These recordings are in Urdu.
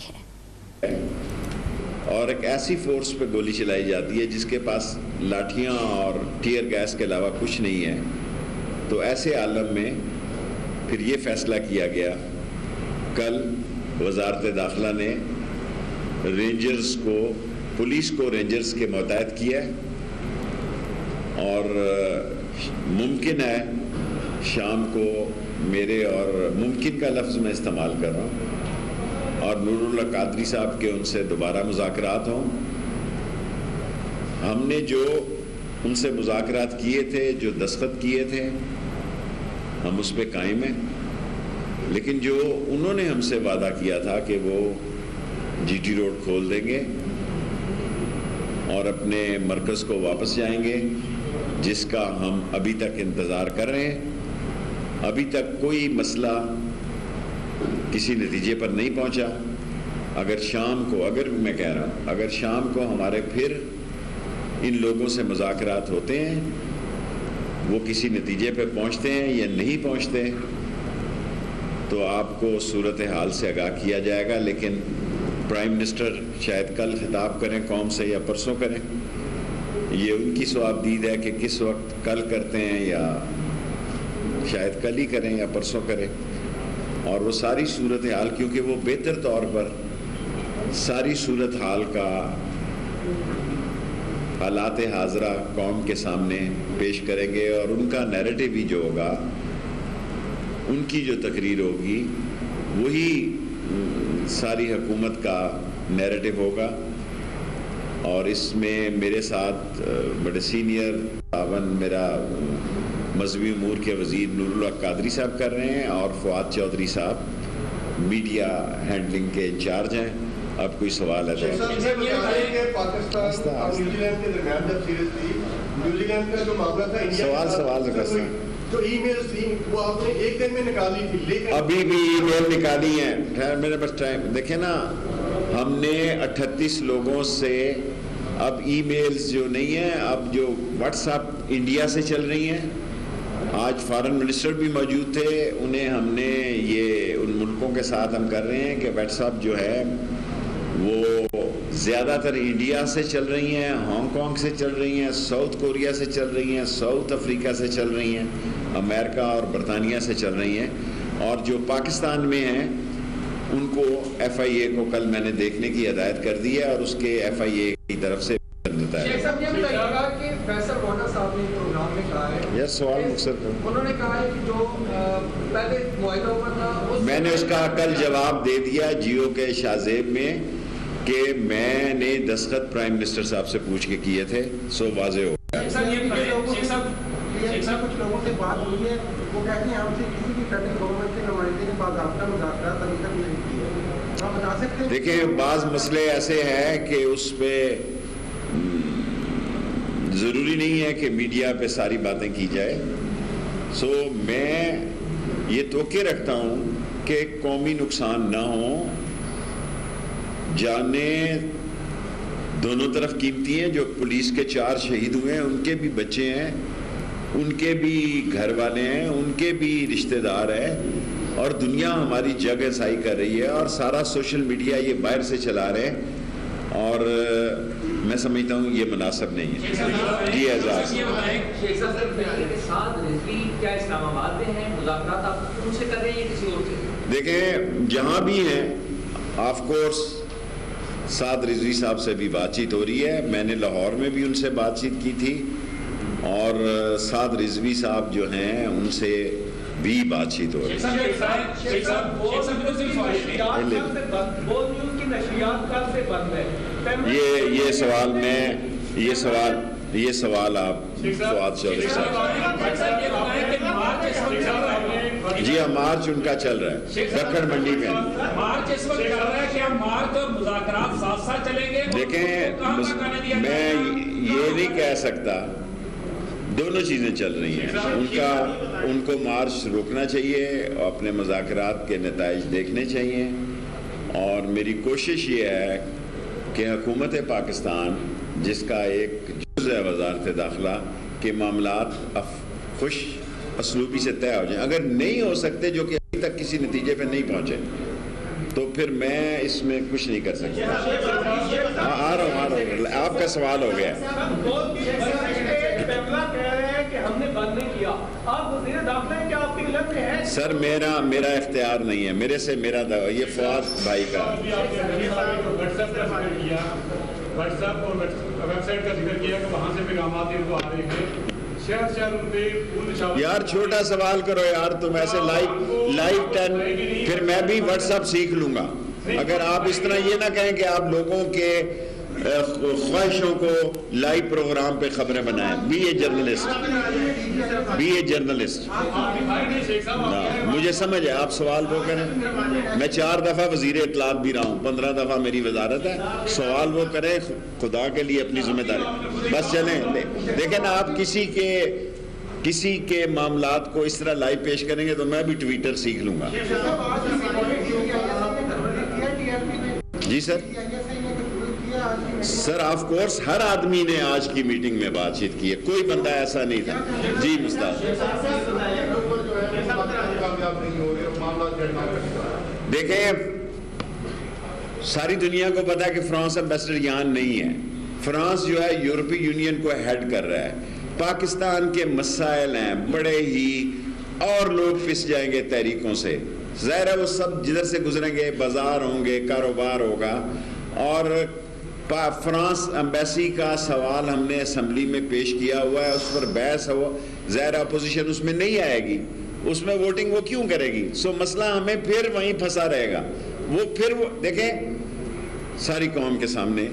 ہے اور ایک ایسی فورس پہ گولی چلائی جاتی ہے جس کے پاس لاٹھیاں اور ٹیئر گیس کے علاوہ کچھ نہیں ہے. تو ایسے عالم میں پھر یہ فیصلہ کیا گیا. کل وزارت داخلہ نے رینجرز کو، پولیس کو رینجرز کے متحد کیا ہے، اور ممکن ہے شام کو میرے، اور ممکن کا لفظ میں استعمال کر رہا ہوں، اور نور اللہ قادری صاحب کے ان سے دوبارہ مذاکرات ہوں. ہم نے جو ان سے مذاکرات کیے تھے، جو دستخط کیے تھے، ہم اس پہ قائم ہیں. لیکن جو انہوں نے ہم سے وعدہ کیا تھا کہ وہ جی ٹی روڈ کھول دیں گے اور اپنے مرکز کو واپس جائیں گے، جس کا ہم ابھی تک انتظار کر رہے ہیں. ابھی تک کوئی مسئلہ کسی نتیجے پر نہیں پہنچا. اگر شام کو، میں کہہ رہا ہوں، اگر شام کو ہمارے پھر ان لوگوں سے مذاکرات ہوتے ہیں، وہ کسی نتیجے پہ پہنچتے ہیں یا نہیں پہنچتے، تو آپ کو صورتحال سے آگاہ کیا جائے گا. لیکن پرائم منسٹر شاید کل خطاب کریں قوم سے یا پرسوں کریں. یہ ان کی ثوابدید ہے کہ کس وقت، کل کرتے ہیں یا شاید کل ہی کریں یا پرسوں کریں. اور وہ ساری صورتحال، کیونکہ وہ بہتر طور پر ساری صورتحال کا حالات حاضرہ قوم کے سامنے پیش کریں گے، اور ان کا نیریٹو بھی جو ہوگا، ان کی جو تقریر ہوگی، وہی ساری حکومت کا نیریٹو ہوگا. اور اس میں میرے ساتھ بڑے سینئر تعاون میرا مذہبی امور کے وزیر نور اللہ قادری صاحب کر رہے ہیں، اور فواد چودھری صاحب میڈیا ہینڈلنگ کے انچارج ہیں. اب کوئی سوال ہے تو سوال جو ای میلز تھی وہ آپ نے ایک دن میں نکالی تھی، لیکن ابھی بھی ای میل نکالی ہیں. خیر میرے پاس ٹائم، دیکھیں نا، ہم نے 38 لوگوں سے اب ای میلز جو نہیں ہیں، اب جو واٹس ایپ انڈیا سے چل رہی ہیں. آج فارن منسٹر بھی موجود تھے، انہیں ہم نے یہ ان ملکوں کے ساتھ ہم کر رہے ہیں کہ واٹس ایپ جو ہے وہ زیادہ تر انڈیا سے چل رہی ہیں، ہانگ کانگ سے چل رہی ہیں، ساؤتھ کوریا سے چل رہی ہیں، ساؤتھ افریقہ سے چل رہی ہیں، امریکہ اور برطانیہ سے چل رہی ہیں. اور جو پاکستان میں ہیں ان کو ایف آئی اے کو کل میں نے دیکھنے کی ہدایت کر دی ہے، اور اس کے ایف آئی اے کی طرف سے دیتا ہے. یہ سوال مقصد انہوں نے کہا ہے کہ جو پہلے معاہدہ ہوا تھا، میں نے اس کا کل جواب دے دیا جیو کے شاہزیب میں کہ میں نے دستخط پرائم منسٹر صاحب سے پوچھ کے کیے تھے، سو واضح ہو گیا. کچھ لوگوں سے بات ہوئی ہے، وہ کہتے ہیں ہم سے کسی بھی فیڈرل گورنمنٹ کے نمائندے نے باضابطہ مذاکرات ابھی تک نہیں کیے. آپ بتا سکتے ہیں؟ دیکھیں، بعض مسئلے ایسے ہیں کہ اس پہ ضروری نہیں ہے کہ میڈیا پہ ساری باتیں کی جائے. سو میں یہ توقع رکھتا ہوں کہ قومی نقصان نہ ہو. جانیں دونوں طرف قیمتی ہیں. جو پولیس کے 4 شہید ہوئے ہیں، ان کے بھی بچے ہیں، ان کے بھی گھر والے ہیں، ان کے بھی رشتہ دار ہیں، اور دنیا ہماری جگہ سائی کر رہی ہے، اور سارا سوشل میڈیا یہ باہر سے چلا رہے ہیں، اور میں سمجھتا ہوں یہ مناسب نہیں ہے. جی اعزاز، دیکھیں جہاں بھی ہیں، آف کورس سعد رضوی صاحب سے بھی بات چیت ہو رہی ہے. میں نے لاہور میں بھی ان سے بات چیت کی تھی، اور سعد رضوی صاحب جو ہیں ان سے بھی بات چیت ہو رہی ہے. یہ سوال آپ فواد چودھری صاحب. جی ہاں، مارچ ان کا چل رہا ہے دکن منڈی میں. دیکھیں، میں یہ نہیں کہہ سکتا، دونوں چیزیں چل رہی ہیں. ان کو مارچ روکنا چاہیے، اپنے مذاکرات کے نتائج دیکھنے چاہیے. اور میری کوشش یہ ہے کہ حکومت پاکستان، جس کا ایک جز ہے وزارت داخلہ، کے معاملات خوش اسلوبی سے طے ہو جائیں. اگر نہیں ہو سکتے، جو کہ ابھی تک کسی نتیجے پہ نہیں پہنچے، تو پھر میں اس میں کچھ نہیں کر سکتا. آ رہا ہوں آپ کا سوال ہو گیا. سر میرا اختیار نہیں ہے, میرے سے میرا یہ فواد بھائی کا. واٹس ایپ اور ویب سائٹ کا ذکر کیا کہ وہاں سے پیغامات ان کو آ رہے ہیں. شہر ان پہ یار چھوٹا سوال کرو یار, تم ایسے لائیو 10 پھر میں بھی واٹس ایپ سیکھ لوں گا. اگر آپ اس طرح یہ نہ کہیں کہ آپ لوگوں کے خواہشوں کو لائیو پروگرام پہ خبریں بنائیں. B A journalist. مجھے سمجھ ہے آپ سوال وہ کریں. میں 4 دفعہ وزیر اطلاعات بھی رہا ہوں, 15 دفعہ میری وزارت ہے. سوال وہ کریں خدا کے لیے اپنی ذمہ داری. بس چلیں دیکھیں نا, آپ کسی کے معاملات کو اس طرح لائیو پیش کریں گے تو میں بھی ٹویٹر سیکھ لوں گا. جی سر آف کورس ہر آدمی نے آج کی میٹنگ میں بات چیت کی ہے, کوئی بندہ ایسا نہیں تھا. جی مستعد. دیکھیں ساری دنیا کو پتا ہے کہ فرانس ایمبیسڈر یہاں نہیں ہے. فرانس جو ہے یورپی یونین کو ہیڈ کر رہا ہے. پاکستان کے مسائل ہیں بڑے ہی, اور لوگ پھنس جائیں گے تحریکوں سے. ظاہر ہے وہ سب جدھر سے گزریں گے, بازار ہوں گے, کاروبار ہوگا. اور فرانس ایمبیسی کا سوال ہم نے اسمبلی میں پیش کیا ہوا ہے, اس پر بحث ہوا. ظاہر اپوزیشن اس میں نہیں آئے گی, اس میں ووٹنگ وہ کیوں کرے گی. سو مسئلہ ہمیں پھر وہیں پھنسا رہے گا. وہ دیکھیں ساری قوم کے سامنے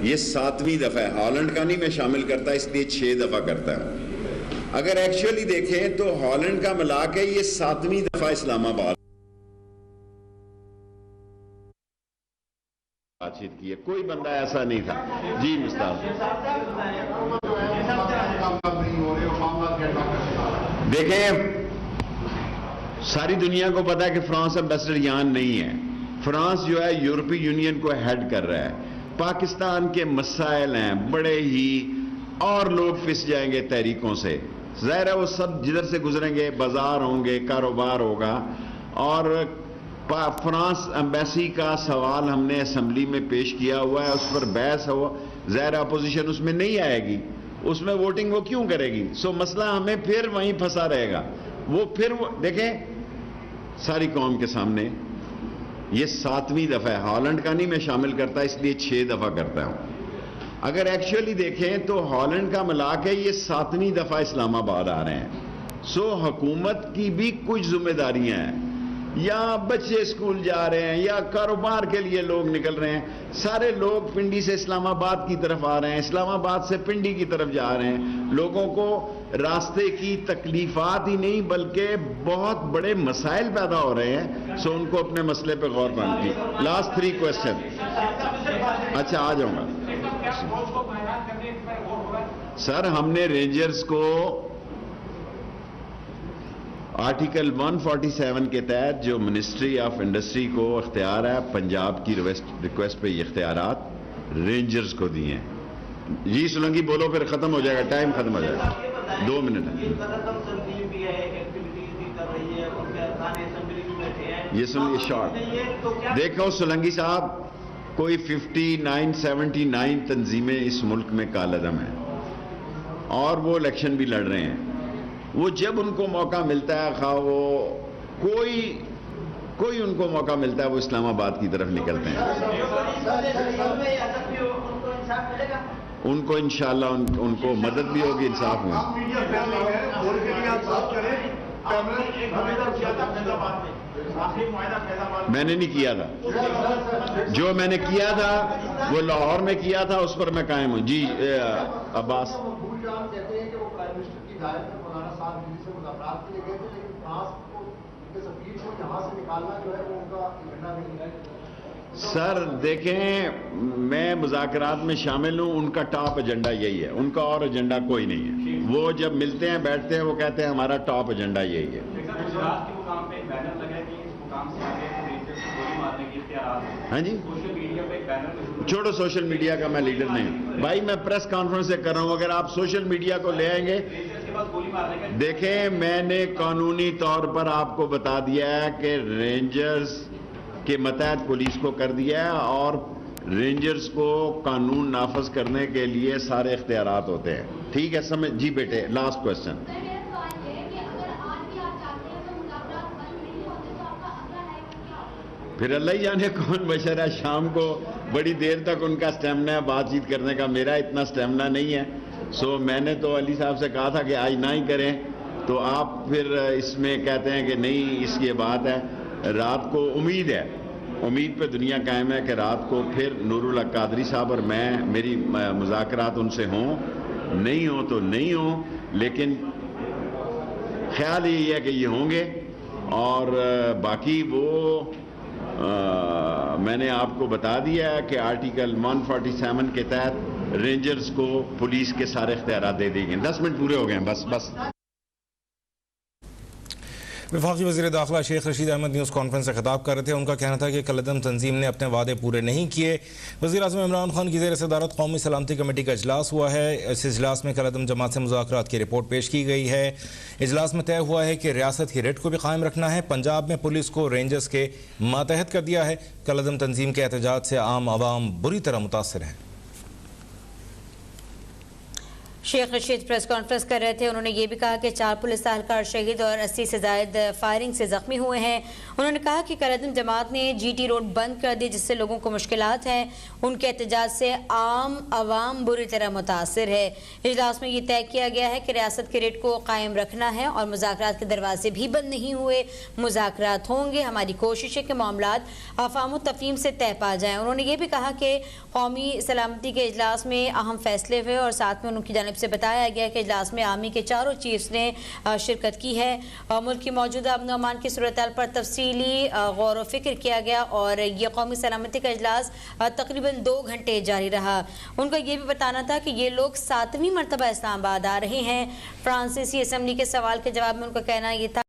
یہ 7ویں دفعہ ہے. ہالینڈ کا نہیں میں شامل کرتا, اس لیے 6 دفعہ کرتا ہوں. اگر ایکچولی دیکھیں تو ہالینڈ کا ملا کے یہ 7ویں دفعہ اسلام آباد بات چیت کی ہے. کوئی بندہ ایسا نہیں تھا. جی مستعد. دیکھیں ساری دنیا کو پتا ہے کہ فرانس ایمبیسڈر یہاں نہیں ہے. فرانس جو ہے یورپی یونین کو ہیڈ کر رہا ہے. پاکستان کے مسائل ہیں بڑے ہی, اور لوگ پھنس جائیں گے تحریکوں سے. ظاہر ہے وہ سب جدھر سے گزریں گے, بازار ہوں گے, کاروبار ہوگا. اور فرانس ایمبیسی کا سوال ہم نے اسمبلی میں پیش کیا ہوا ہے, اس پر بحث ہوا. ظاہر اپوزیشن اس میں نہیں آئے گی, اس میں ووٹنگ وہ کیوں کرے گی. سو مسئلہ ہمیں پھر وہیں پھنسا رہے گا. دیکھیں ساری قوم کے سامنے یہ 7ویں دفعہ ہے. ہالینڈ کا نہیں میں شامل کرتا, اس لیے 6 دفعہ کرتا ہوں. اگر ایکچولی دیکھیں تو ہالینڈ کا ملا کے یہ 7ویں دفعہ اسلام آباد آ رہے ہیں. سو حکومت کی بھی کچھ ذمہ داریاں ہیں. یا بچے اسکول جا رہے ہیں, یا کاروبار کے لیے لوگ نکل رہے ہیں. سارے لوگ پنڈی سے اسلام آباد کی طرف آ رہے ہیں, اسلام آباد سے پنڈی کی طرف جا رہے ہیں. لوگوں کو راستے کی تکلیفات ہی نہیں بلکہ بہت بڑے مسائل پیدا ہو رہے ہیں. سو ان کو اپنے مسئلے پہ غور کرنا چاہیے. Last 3 question. اچھا آ جاؤں گا سر. ہم نے رینجرز کو آرٹیکل 147 کے تحت جو منسٹری آف انڈسٹری کو اختیار ہے, پنجاب کی ریکویسٹ پہ یہ اختیارات رینجرز کو دیے ہیں. جی سولنگی بولو پھر ختم ہو جائے گا, ٹائم ختم ہو جائے گا. 2 منٹ ہے. یہ سن شارٹ دیکھو سولنگی صاحب, کوئی 79 تنظیمیں اس ملک میں کالعدم ہیں, اور وہ الیکشن بھی لڑ رہے ہیں. وہ جب ان کو موقع ملتا ہے, خواہ وہ کوئی ان کو موقع ملتا ہے, وہ اسلام آباد کی طرف نکلتے ہیں. ان کو انشاءاللہ ان کو مدد بھی ہوگی, انصاف ہوگا. میں نے نہیں کیا تھا, جو میں نے کیا تھا وہ لاہور میں کیا تھا, اس پر میں قائم ہوں. جی عباس. سر دیکھیں میں مذاکرات میں شامل ہوں, ان کا ٹاپ ایجنڈا یہی ہے, ان کا اور ایجنڈا کوئی نہیں ہے. وہ جب ملتے ہیں بیٹھتے ہیں وہ کہتے ہیں ہمارا ٹاپ ایجنڈا یہی ہے. ہاں جی چھوڑو, سوشل میڈیا کا میں لیڈر نہیں ہوں بھائی, میں پریس کانفرنس سے کر رہا ہوں. اگر آپ سوشل میڈیا کو لے آئیں گے, دیکھیں میں نے قانونی طور پر آپ کو بتا دیا ہے کہ رینجرز کے متحد پولیس کو کر دیا ہے اور رینجرز کو قانون نافذ کرنے کے لیے سارے اختیارات ہوتے ہیں. ٹھیک ہے سمجھ جی بیٹے. Last question. پھر اللہ ہی جانے کون بشر ہے. شام کو بڑی دیر تک ان کا سٹیمنا ہے بات چیت کرنے کا, میرا اتنا سٹیمنا نہیں ہے. سو میں نے تو علی صاحب سے کہا تھا کہ آج نہ ہی کریں, تو آپ پھر اس میں کہتے ہیں کہ نہیں اس کی بات ہے. رات کو امید ہے, امید پہ دنیا قائم ہے کہ رات کو پھر نور اللہ قادری صاحب اور میں میری مذاکرات ان سے ہوں, نہیں ہوں تو نہیں ہوں, لیکن خیال یہی ہے کہ یہ ہوں گے. اور باقی وہ میں نے آپ کو بتا دیا ہے کہ آرٹیکل 147 کے تحت رینجرز کو پولیس کے سارے اختیارات دے دی گئے. 10 منٹ پورے ہو گئے ہیں بس. وفاقی وزیر داخلہ شیخ رشید احمد نیوز کانفرنس سے خطاب کر رہے تھے. ان کا کہنا تھا کہ کالعدم تنظیم نے اپنے وعدے پورے نہیں کیے. وزیر اعظم عمران خان کی زیر صدارت قومی سلامتی کمیٹی کا اجلاس ہوا ہے. اس اجلاس میں کالعدم جماعت سے مذاکرات کی رپورٹ پیش کی گئی ہے. اجلاس میں طے ہوا ہے کہ ریاست کی ریٹ کو بھی قائم رکھنا ہے. پنجاب میں پولیس کو رینجرز کے ماتحت کر دیا ہے. کالعدم تنظیم کے احتجاج سے عام عوام بری طرح متاثر ہیں. شیخ رشید پریس کانفرنس کر رہے تھے. انہوں نے یہ بھی کہا کہ 4 پولیس اہلکار شہید اور 80 سے زائد فائرنگ سے زخمی ہوئے ہیں. انہوں نے کہا کہ کالعدم جماعت نے جی ٹی روڈ بند کر دی جس سے لوگوں کو مشکلات ہیں. ان کے احتجاج سے عام عوام بری طرح متاثر ہے. اجلاس میں یہ طے کیا گیا ہے کہ ریاست کے ریٹ کو قائم رکھنا ہے اور مذاکرات کے دروازے بھی بند نہیں ہوئے. مذاکرات ہوں گے. ہماری کوشش ہے کہ معاملات افہام و تفہیم سے طے پا جائیں. انہوں نے یہ بھی کہا کہ قومی سلامتی کے اجلاس میں اہم فیصلے ہوئے اور ساتھ میں ان کی جانب سے بتایا گیا کہ اجلاس میں آرمی کے 4 چیفز نے شرکت کی ہے. ملک کی موجودہ امن و امان کی صورتحال پر تفصیلی غور و فکر کیا گیا اور یہ قومی سلامتی کا اجلاس تقریباً 2 گھنٹے جاری رہا. ان کا یہ بھی بتانا تھا کہ یہ لوگ 7ویں مرتبہ اسلام آباد آ رہے ہیں. فرانسیسی اسمبلی کے سوال کے جواب میں ان کا کہنا یہ تھا